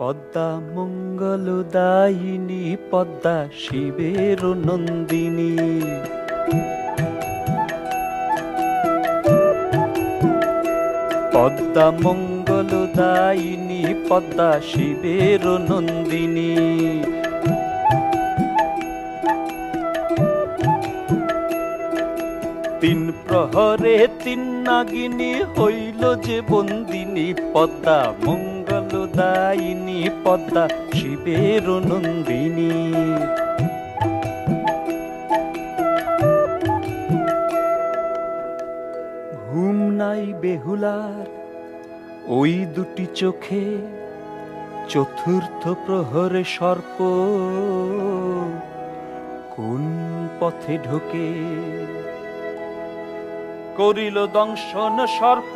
পদ্মা মঙ্গলদায়িনী পদ্মা শিবের নন্দিনী। পদ্মা মঙ্গলদায়িনী পদ্মা শিবের নন্দিনী। তিন প্রহরে তিন নাগিনী হইল যে বন্দিনী পদ্মা মঙ্গলদায়িনী পদ্মা শিবের নন্দিনী। ঘুম নাই বেহুলার ওই দুটি চোখে, চতুর্থ প্রহরে সর্প কোন পথে ঢোকে। করিল দংশন সর্প